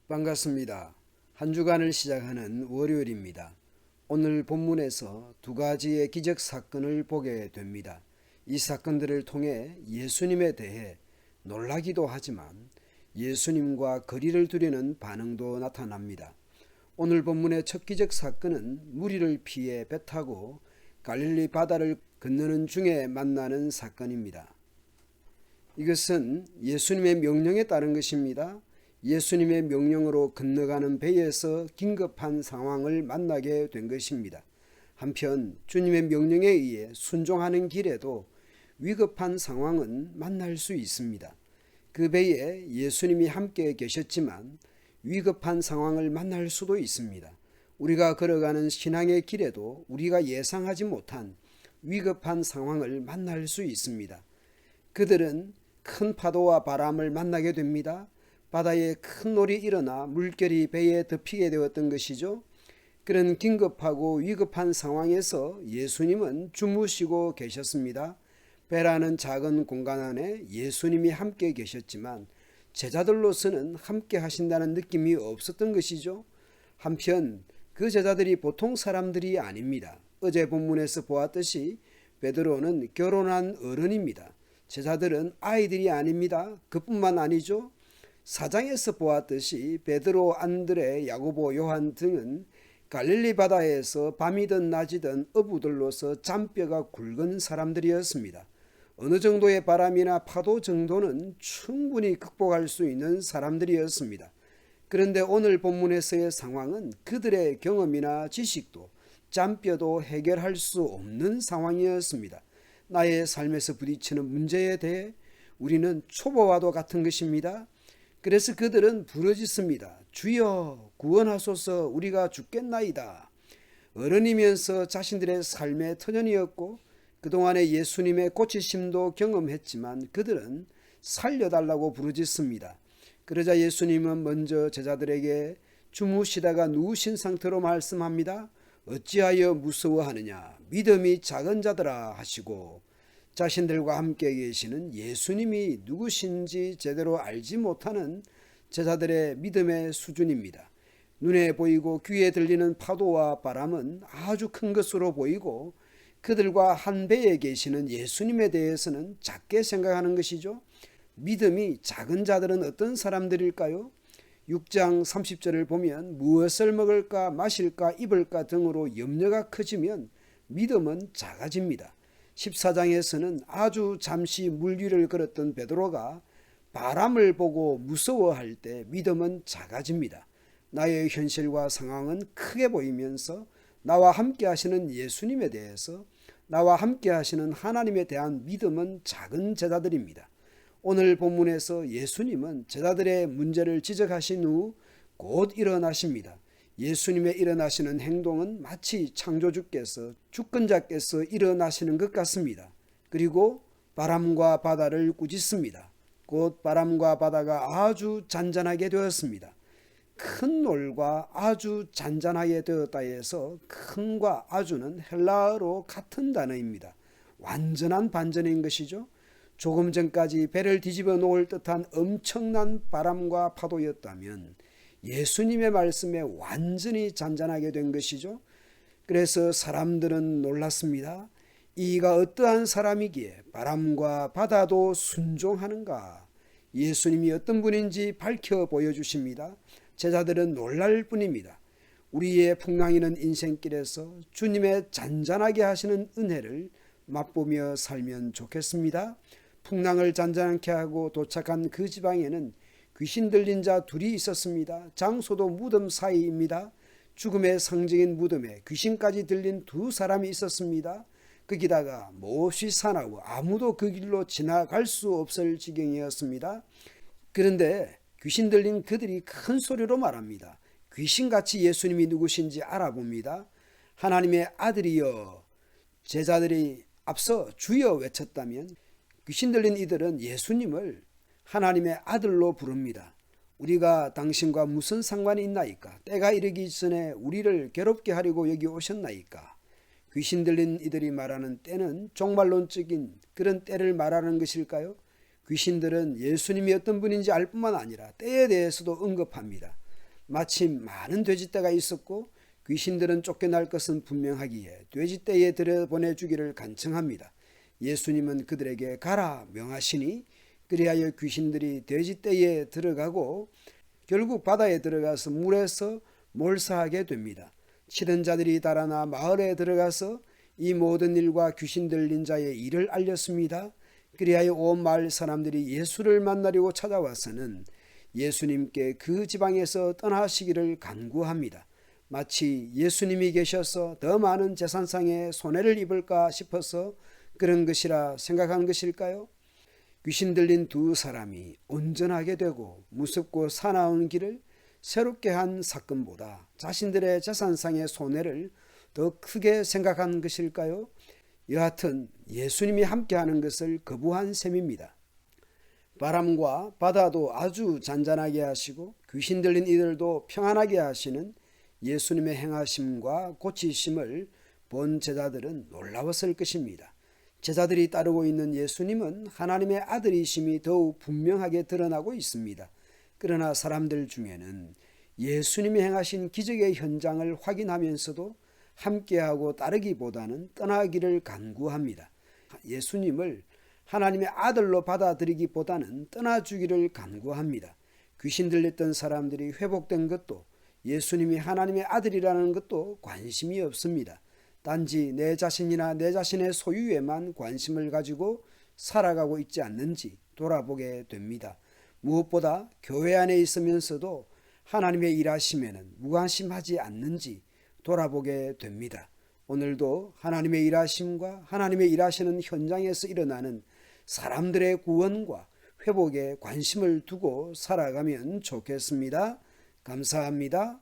반갑습니다. 한 주간을 시작하는 월요일입니다. 오늘 본문에서 두 가지의 기적 사건을 보게 됩니다. 이 사건들을 통해 예수님에 대해 놀라기도 하지만 예수님과 거리를 두려는 반응도 나타납니다. 오늘 본문의 첫 기적 사건은 무리를 피해 배 타고 갈릴리 바다를 건너는 중에 만나는 사건입니다. 이것은 예수님의 명령에 따른 것입니다. 예수님의 명령으로 건너가는 배에서 긴급한 상황을 만나게 된 것입니다. 한편 주님의 명령에 의해 순종하는 길에도 위급한 상황은 만날 수 있습니다. 그 배에 예수님이 함께 계셨지만 위급한 상황을 만날 수도 있습니다. 우리가 걸어가는 신앙의 길에도 우리가 예상하지 못한 위급한 상황을 만날 수 있습니다. 그들은 큰 파도와 바람을 만나게 됩니다. 바다에 큰 놀이 일어나 물결이 배에 덮이게 되었던 것이죠. 그런 긴급하고 위급한 상황에서 예수님은 주무시고 계셨습니다. 배라는 작은 공간 안에 예수님이 함께 계셨지만 제자들로서는 함께 하신다는 느낌이 없었던 것이죠. 한편 그 제자들이 보통 사람들이 아닙니다. 어제 본문에서 보았듯이 베드로는 결혼한 어른입니다. 제자들은 아이들이 아닙니다. 그뿐만 아니죠. 사장에서 보았듯이 베드로, 안드레, 야고보, 요한 등은 갈릴리 바다에서 밤이든 낮이든 어부들로서 잔뼈가 굵은 사람들이었습니다. 어느 정도의 바람이나 파도 정도는 충분히 극복할 수 있는 사람들이었습니다. 그런데 오늘 본문에서의 상황은 그들의 경험이나 지식도 잔뼈도 해결할 수 없는 상황이었습니다. 나의 삶에서 부딪히는 문제에 대해 우리는 초보와도 같은 것입니다. 그래서 그들은 부르짖습니다. 주여 구원하소서, 우리가 죽겠나이다. 어른이면서 자신들의 삶의 터전이었고 그동안의 예수님의 고치심도 경험했지만 그들은 살려달라고 부르짖습니다. 그러자 예수님은 먼저 제자들에게 주무시다가 누우신 상태로 말씀합니다. 어찌하여 무서워하느냐, 믿음이 작은 자들아 하시고, 자신들과 함께 계시는 예수님이 누구신지 제대로 알지 못하는 제자들의 믿음의 수준입니다. 눈에 보이고 귀에 들리는 파도와 바람은 아주 큰 것으로 보이고 그들과 한 배에 계시는 예수님에 대해서는 작게 생각하는 것이죠. 믿음이 작은 자들은 어떤 사람들일까요? 6장 30절을 보면 무엇을 먹을까 마실까 입을까 등으로 염려가 커지면 믿음은 작아집니다. 14장에서는 아주 잠시 물 위를 걸었던 베드로가 바람을 보고 무서워할 때 믿음은 작아집니다. 나의 현실과 상황은 크게 보이면서 나와 함께 하시는 예수님에 대해서, 나와 함께 하시는 하나님에 대한 믿음은 작은 제자들입니다. 오늘 본문에서 예수님은 제자들의 문제를 지적하신 후 곧 일어나십니다. 예수님의 일어나시는 행동은 마치 창조주께서, 주권자께서 일어나시는 것 같습니다. 그리고 바람과 바다를 꾸짖습니다. 곧 바람과 바다가 아주 잔잔하게 되었습니다. 큰 놀과 아주 잔잔하게 되었다 해서 큰과 아주는 헬라어로 같은 단어입니다. 완전한 반전인 것이죠. 조금 전까지 배를 뒤집어 놓을 듯한 엄청난 바람과 파도였다면 예수님의 말씀에 완전히 잔잔하게 된 것이죠. 그래서 사람들은 놀랐습니다. 이가 어떠한 사람이기에 바람과 바다도 순종하는가? 예수님이 어떤 분인지 밝혀 보여주십니다. 제자들은 놀랄 뿐입니다. 우리의 풍랑이는 인생길에서 주님의 잔잔하게 하시는 은혜를 맛보며 살면 좋겠습니다. 풍랑을 잔잔하게 하고 도착한 그 지방에는 귀신 들린 자 둘이 있었습니다. 장소도 무덤 사이입니다. 죽음의 상징인 무덤에 귀신까지 들린 두 사람이 있었습니다. 거기다가 몹시 사나워 아무도 그 길로 지나갈 수 없을 지경이었습니다. 그런데 귀신 들린 그들이 큰 소리로 말합니다. 귀신같이 예수님이 누구신지 알아봅니다. 하나님의 아들이여. 제자들이 앞서 주여 외쳤다면 귀신 들린 이들은 예수님을 하나님의 아들로 부릅니다. 우리가 당신과 무슨 상관이 있나이까? 때가 이르기 전에 우리를 괴롭게 하려고 여기 오셨나이까? 귀신 들린 이들이 말하는 때는 종말론적인 그런 때를 말하는 것일까요? 귀신들은 예수님이 어떤 분인지 알 뿐만 아니라 때에 대해서도 언급합니다. 마침 많은 돼지떼가 있었고 귀신들은 쫓겨날 것은 분명하기에 돼지떼에 들여보내주기를 간청합니다. 예수님은 그들에게 가라 명하시니 그리하여 귀신들이 돼지떼에 들어가고 결국 바다에 들어가서 물에서 몰사하게 됩니다. 치던 자들이 달아나 마을에 들어가서 이 모든 일과 귀신 들린 자의 일을 알렸습니다. 그리하여 온 마을 사람들이 예수를 만나려고 찾아와서는 예수님께 그 지방에서 떠나시기를 간구합니다. 마치 예수님이 계셔서 더 많은 재산상에 손해를 입을까 싶어서 그런 것이라 생각한 것일까요? 귀신 들린 두 사람이 온전하게 되고 무섭고 사나운 길을 새롭게 한 사건보다 자신들의 재산상의 손해를 더 크게 생각한 것일까요? 여하튼 예수님이 함께하는 것을 거부한 셈입니다. 바람과 바다도 아주 잔잔하게 하시고 귀신 들린 이들도 평안하게 하시는 예수님의 행하심과 고치심을 본 제자들은 놀라웠을 것입니다. 제자들이 따르고 있는 예수님은 하나님의 아들이심이 더욱 분명하게 드러나고 있습니다. 그러나 사람들 중에는 예수님이 행하신 기적의 현장을 확인하면서도 함께하고 따르기보다는 떠나기를 간구합니다. 예수님을 하나님의 아들로 받아들이기보다는 떠나주기를 간구합니다. 귀신 들렸던 사람들이 회복된 것도 예수님이 하나님의 아들이라는 것도 관심이 없습니다. 단지 내 자신이나 내 자신의 소유에만 관심을 가지고 살아가고 있지 않는지 돌아보게 됩니다. 무엇보다 교회 안에 있으면서도 하나님의 일하심에는 무관심하지 않는지 돌아보게 됩니다. 오늘도 하나님의 일하심과 하나님의 일하시는 현장에서 일어나는 사람들의 구원과 회복에 관심을 두고 살아가면 좋겠습니다. 감사합니다.